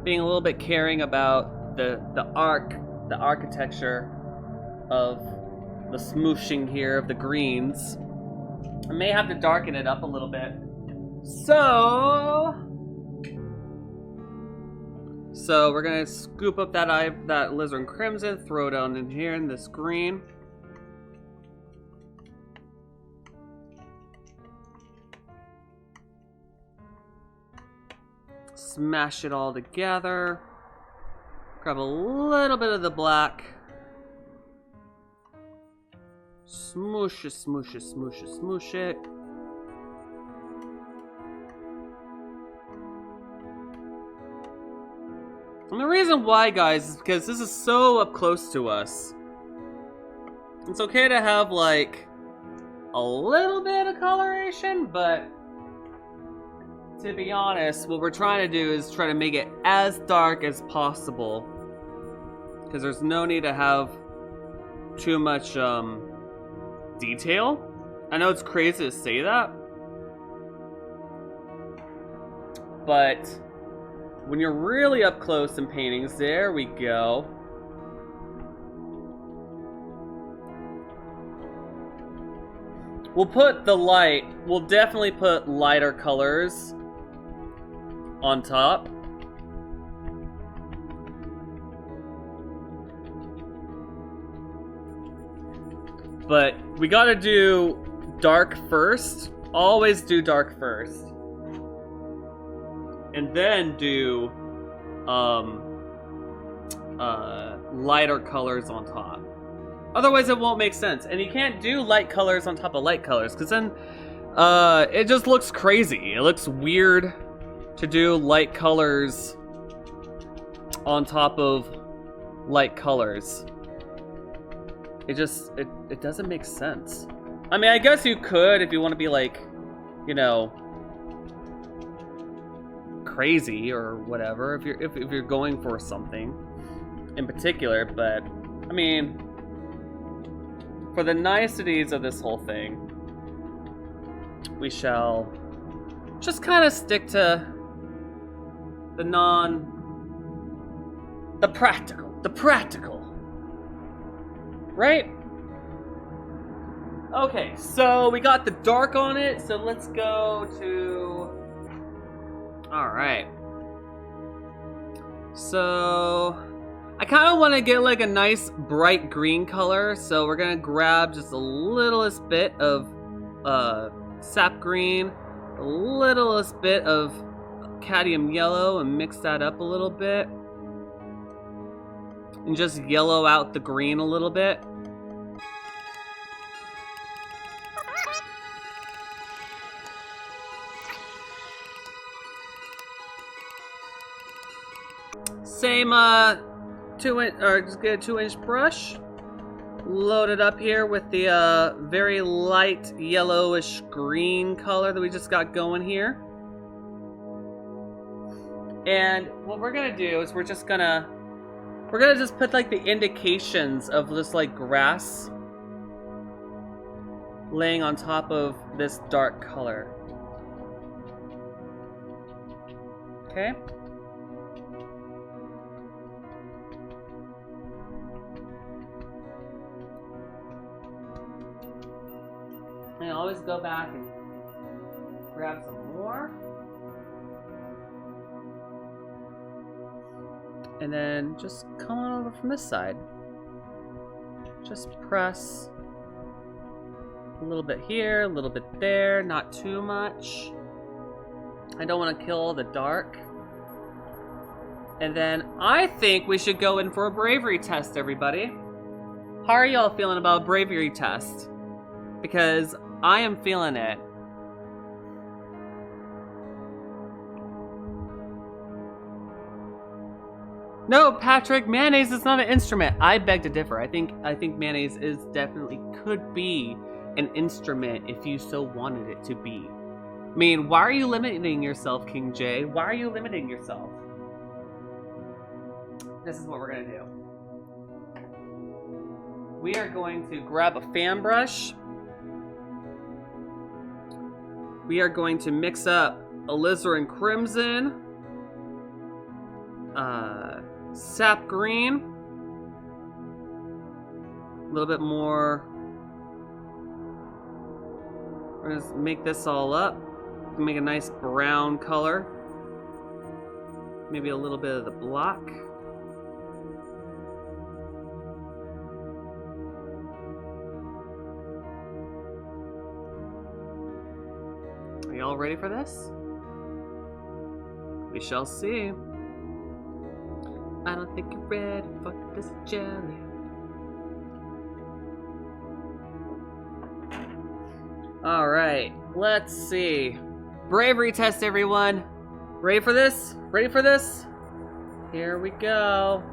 Speaker 1: Being a little bit caring about the architecture of the smooshing here of the greens. I may have to darken it up a little bit. So we're gonna scoop up that alizarin crimson, throw it on in here in this green. Smash it all together. Grab a little bit of the black. Smoosh it, smoosh it, smoosh it, smoosh it. And the reason why, guys, is because this is so up close to us. It's okay to have, like, a little bit of coloration, but to be honest, what we're trying to do is try to make it as dark as possible. Because there's no need to have too much detail. I know it's crazy to say that, but when you're really up close in paintings, there we go. We'll definitely put lighter colors on top. But we gotta do dark first. Always do dark first. And then do lighter colors on top. Otherwise it won't make sense. And you can't do light colors on top of light colors, because then it just looks crazy. It looks weird to do light colors on top of light colors. It doesn't make sense. I mean, I guess you could if you want to be like, you know, crazy or whatever, if you're going for something in particular, but I mean, for the niceties of this whole thing, we shall just kind of stick to the practical, right? Okay, so we got the dark on it, so let's go to... Alright. So I kind of want to get like a nice bright green color, so we're going to grab just the littlest bit of sap green, the littlest bit of cadmium yellow, and mix that up a little bit. And just yellow out the green a little bit. Same just get a 2-inch brush, load it up here with the very light yellowish green color that we just got going here. And what we're gonna do is we're gonna just put like the indications of this like grass laying on top of this dark color. Okay? And always go back and grab some more. And then just come on over from this side. Just press a little bit here, a little bit there, not too much. I don't want to kill the dark. And then I think we should go in for a bravery test, everybody. How are y'all feeling about a bravery test? Because I am feeling it. No, Patrick, mayonnaise is not an instrument. I beg to differ. I think mayonnaise is definitely could be an instrument if you so wanted it to be. I mean, why are you limiting yourself, King J? Why are you limiting yourself? This is what we're gonna do. We are going to grab a fan brush. We are going to mix up alizarin crimson, sap green, a little bit more. We're gonna make this all up, make a nice brown color, maybe a little bit of the black. Are y'all ready for this? We shall see. I don't think you're ready for this jelly. Alright, let's see. Bravery test, everyone. Ready for this? Ready for this? Here we go.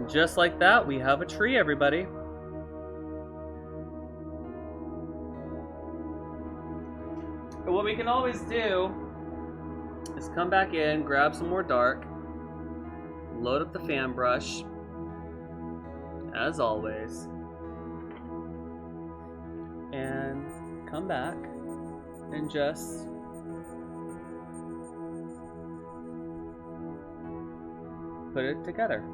Speaker 1: Just like that, we have a tree, everybody. But what we can always do is come back in, grab some more dark, load up the fan brush, as always, and come back and just put it together.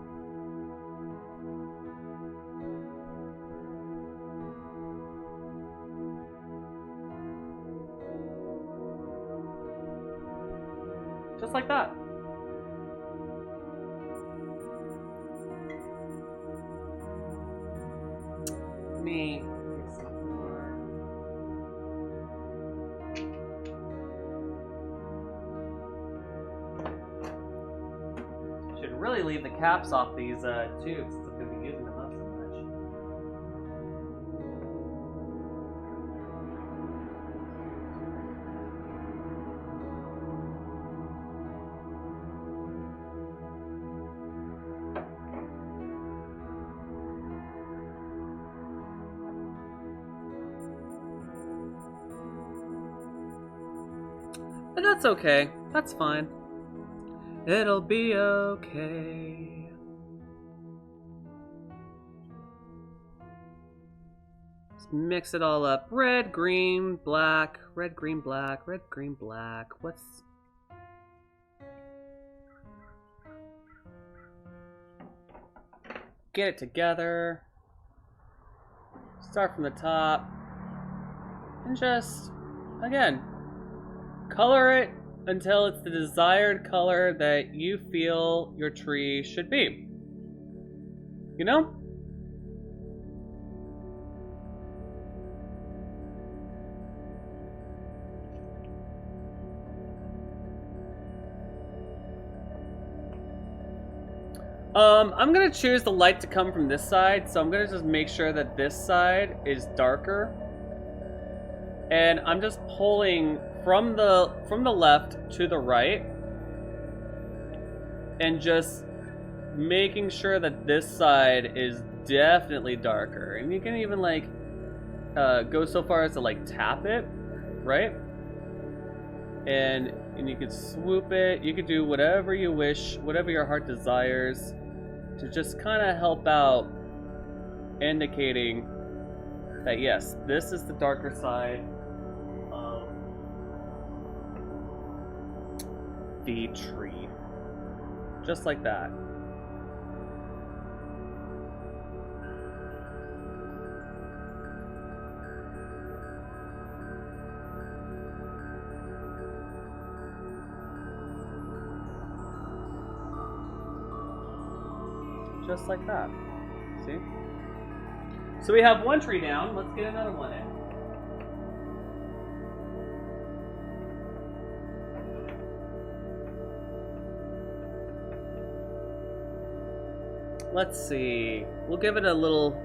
Speaker 1: Just like that. Me. Should really leave the caps off these tubes since I'm going to be using them up so much. But that's okay. That's fine. It'll be okay. Let's mix it all up. Red, green, black. Red, green, black. Red, green, black. What's... Get it together. Start from the top. And just, again, color it until it's the desired color that you feel your tree should be. You know? I'm gonna choose the light to come from this side, so I'm gonna just make sure that this side is darker. And I'm just pulling from the left to the right and just making sure that this side is definitely darker. And you can even like go so far as to like tap it, right? and you could swoop it. You could do whatever you wish, whatever your heart desires, to just kind of help out, indicating that yes, this is the darker side of the tree. Just like that. Just like that. See? So we have one tree down. Let's get another one in. Let's see. We'll give it a little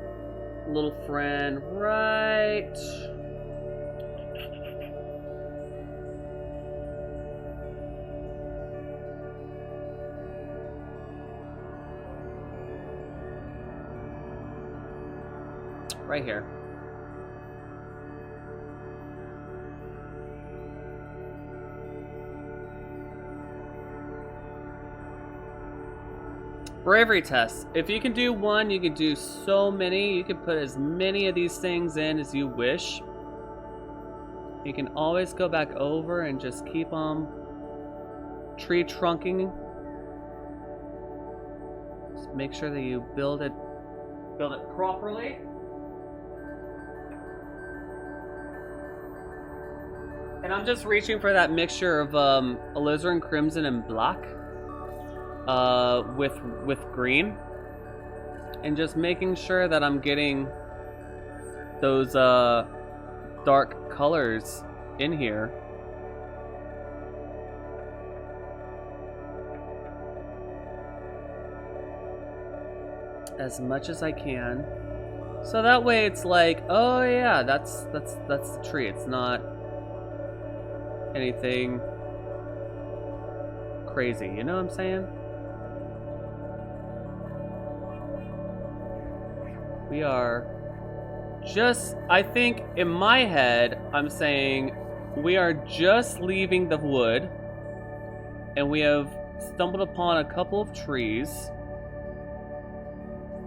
Speaker 1: friend right. Right here. Bravery test. If you can do one, you can do so many. You can put as many of these things in as you wish. You can always go back over and just keep on tree trunking. Just make sure that you build it properly. And I'm just reaching for that mixture of alizarin crimson and black with green, and just making sure that I'm getting those dark colors in here. As much as I can, so that way it's like, oh yeah, that's the tree. It's not anything crazy, you know what I'm saying? We are just, I think in my head, I'm saying we are just leaving the wood, and we have stumbled upon a couple of trees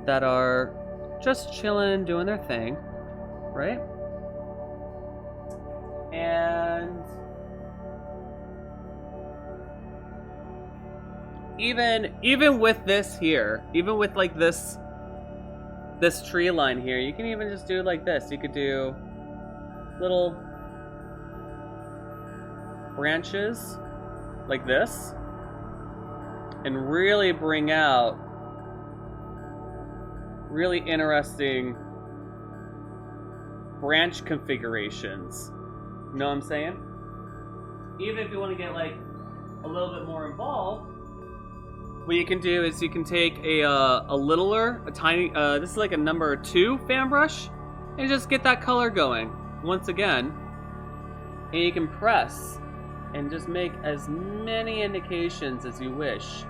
Speaker 1: that are just chilling, doing their thing, right? And even with this here, even with like this tree line here, you can even just do it like this. You could do little branches like this and really bring out really interesting branch configurations. You know what I'm saying? Even if you want to get like a little bit more involved, what you can do is you can take a tiny, this is like a number 2 fan brush, and just get that color going once again. And you can press and just make as many indications as you wish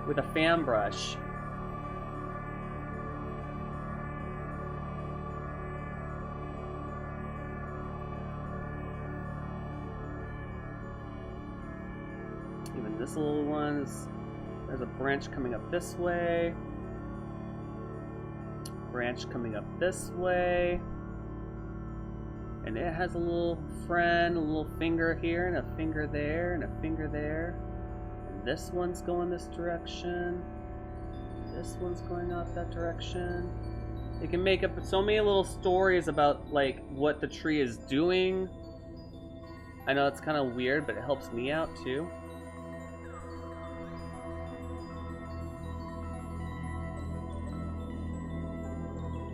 Speaker 1: with a fan brush. Even this little one, there's a branch coming up this way. Branch coming up this way. And it has a little friend, a little finger here, and a finger there, and a finger there. And this one's going this direction. This one's going out that direction. You can make up so many little stories about like what the tree is doing. I know it's kind of weird, but it helps me out too.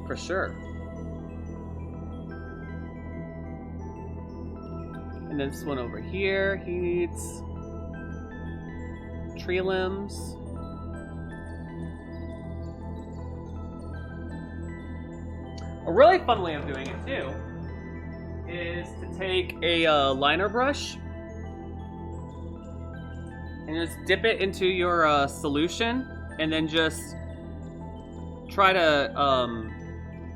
Speaker 1: For sure. And then this one over here, he needs tree limbs. A really fun way of doing it too is to take a liner brush and just dip it into your solution, and then just try to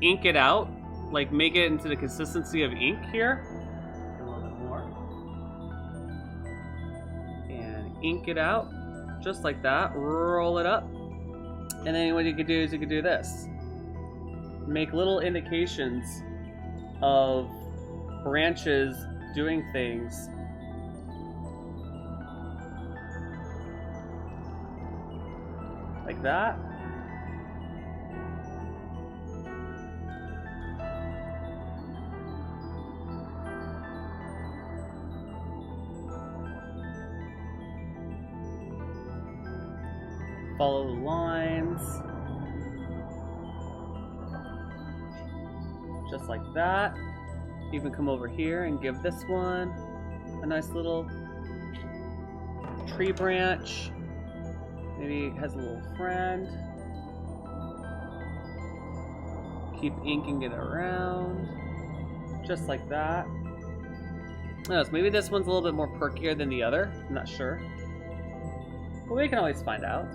Speaker 1: ink it out, like make it into the consistency of ink here. A little bit more. ink it out, just like that, roll it up. And then what you could do is you could do this. Make little indications of branches doing things. Like that. Follow the lines. Just like that. Even come over here and give this one a nice little tree branch. Maybe it has a little friend. Keep inking it around. Just like that. Oh, so maybe this one's a little bit more perkier than the other. I'm not sure. But we can always find out.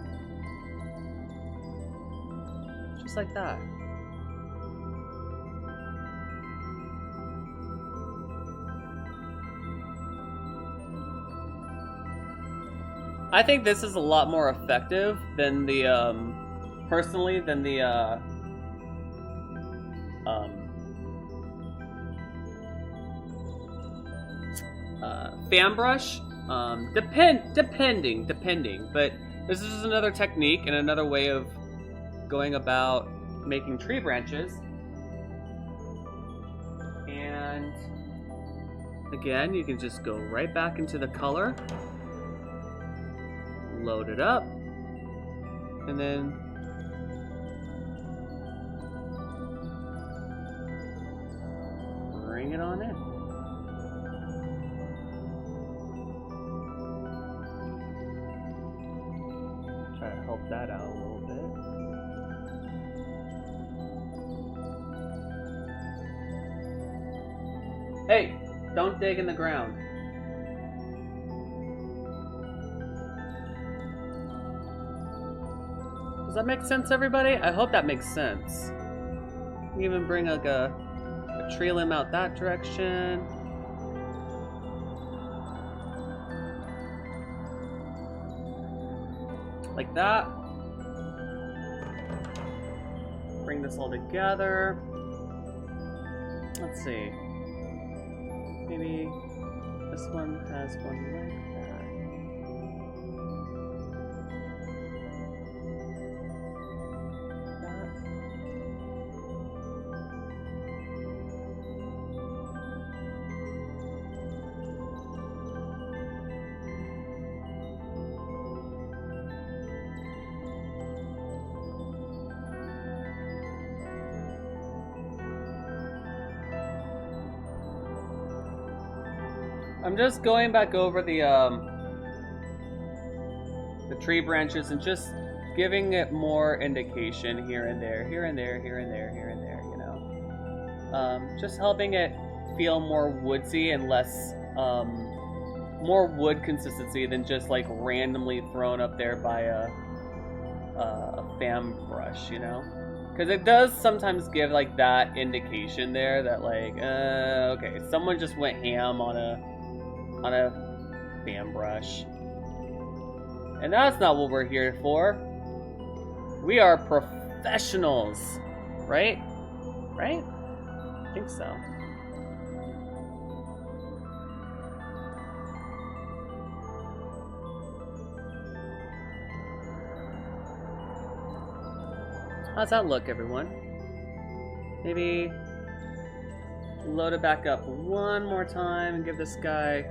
Speaker 1: Just like that. I think this is a lot more effective than the, personally, than the, fan brush. Depending, but this is just another technique and another way of going about making tree branches. And again, you can just go right back into the color, load it up, and then bring it on in. Try to help that out a little bit. Hey, don't dig in the ground. Does that make sense, everybody? I hope that makes sense. Even bring like a tree limb out that direction. Like that. Bring this all together. Let's see. Maybe this one has one like that. I'm just going back over the tree branches and just giving it more indication here and there, here and there, here and there, here and there, you know. Just helping it feel more woodsy and less, more wood consistency than just like randomly thrown up there by a fan brush, you know. Because it does sometimes give like that indication there that like, okay, someone just went ham on a fan brush. And that's not what we're here for. We are professionals, right? Right? I think so. How's that look, everyone? Maybe load it back up one more time and give this guy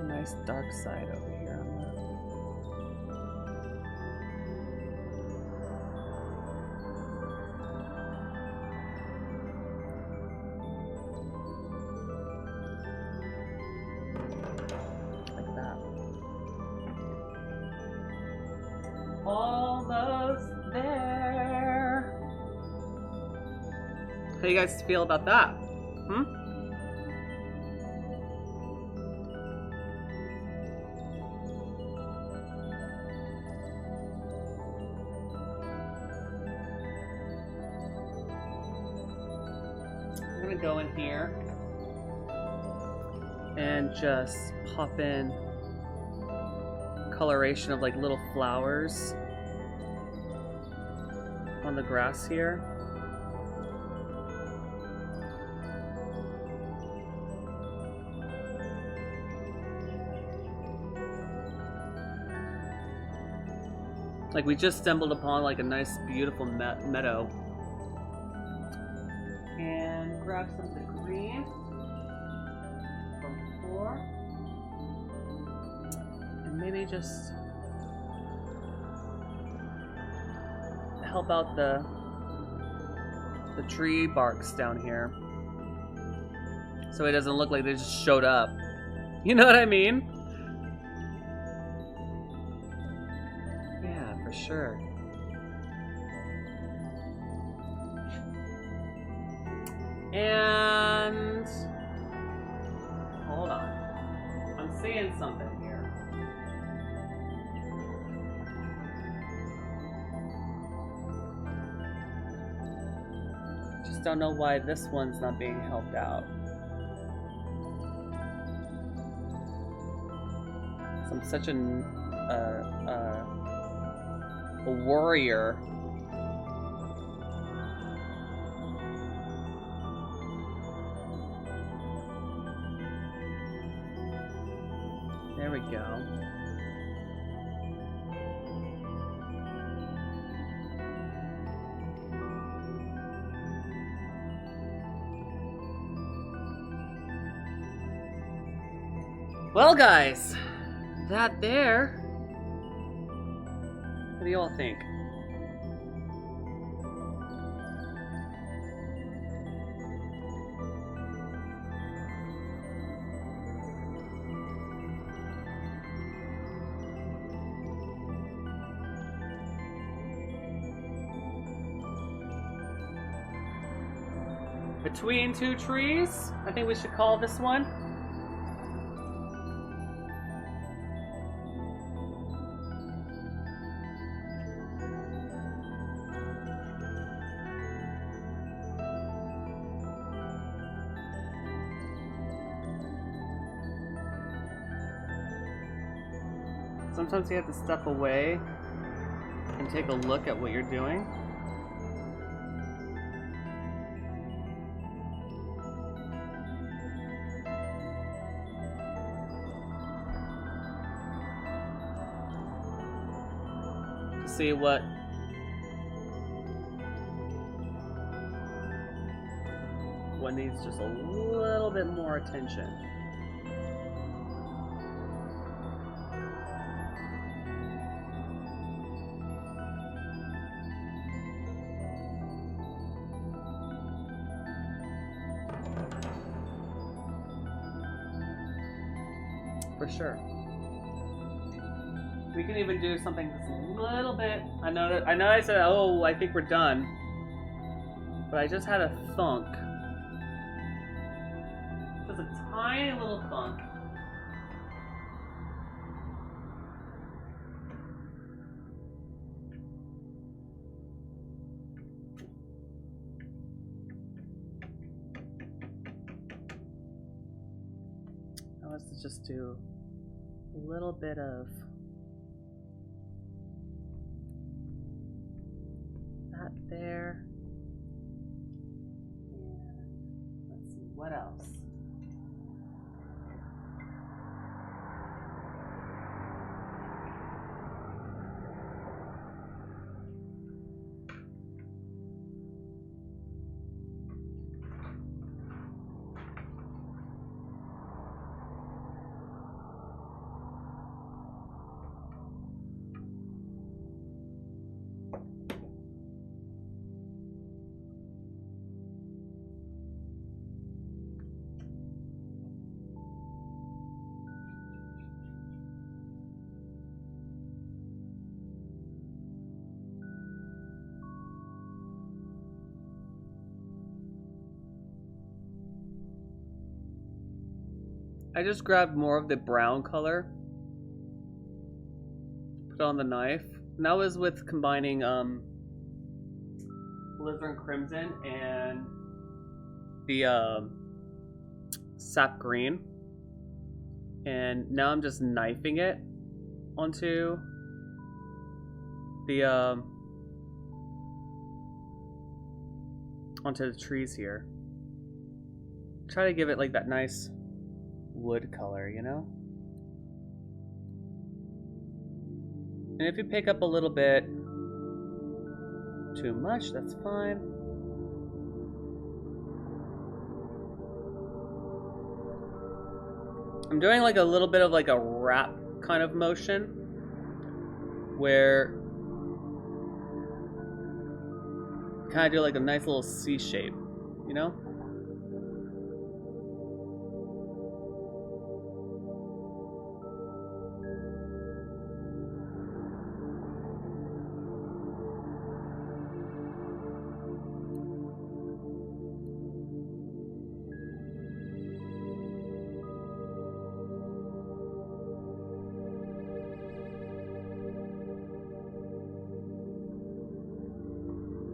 Speaker 1: a nice dark side over here on like that. Almost there. How do you guys feel about that? Hmm? I'm gonna go in here and just pop in coloration of like little flowers on the grass here. Like we just stumbled upon like a nice beautiful meadow. And grab some of the green from before. And maybe just help out the tree barks down here. So it doesn't look like they just showed up. You know what I mean? Yeah, for sure. And hold on. I'm seeing something here. Just don't know why this one's not being helped out. So I'm such a warrior. There we go. Well, guys, that there. What do you all think? Between two trees, I think we should call this one. Sometimes you have to step away and take a look at what you're doing. To see what needs just a little bit more attention. For sure. We can even do something just a little bit. I know I said, oh, I think we're done. But I just had a thunk. Just a tiny little thunk. Now let's just do a little bit of that there. And let's see, what else? I just grabbed more of the brown color, put it on the knife, and that was with combining Alizarin Crimson and the sap green. And now I'm just knifing it onto the trees here. Try to give it like that nice wood color, you know? And if you pick up a little bit too much, that's fine. I'm doing like a little bit of like a wrap kind of motion where kind of do like a nice little C shape, you know?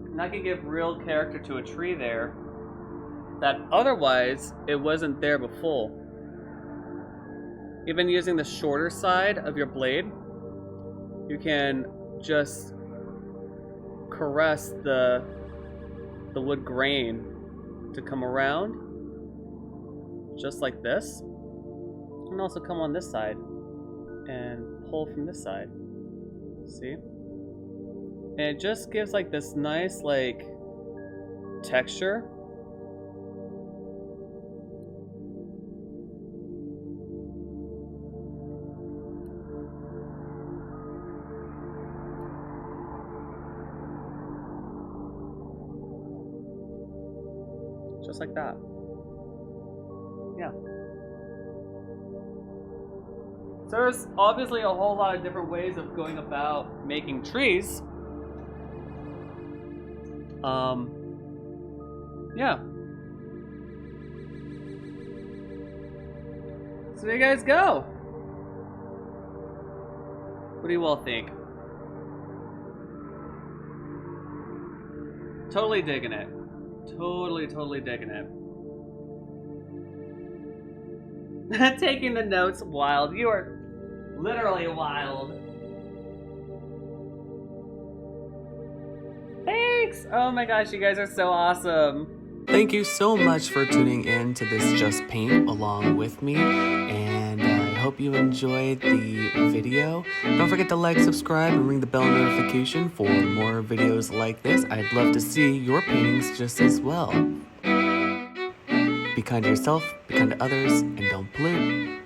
Speaker 1: And I can give real character to a tree there that otherwise it wasn't there before. Even using the shorter side of your blade, you can just caress the wood grain to come around just like this, and also come on this side and pull from this side. See? And it just gives like this nice like texture. Just like that. Yeah. So there's obviously a whole lot of different ways of going about making trees. Yeah. So there you guys go. What do you all think? Totally digging it. Totally digging it. Taking the notes, wild. You are literally wild. Thanks! Oh my gosh, you guys are so awesome. Thank you so much for tuning in to this Just Paint along with me, and I hope you enjoyed the video. Don't forget to like, subscribe, and ring the bell notification for more videos like this. I'd love to see your paintings just as well. Be kind to yourself, be kind to others, and don't pollute.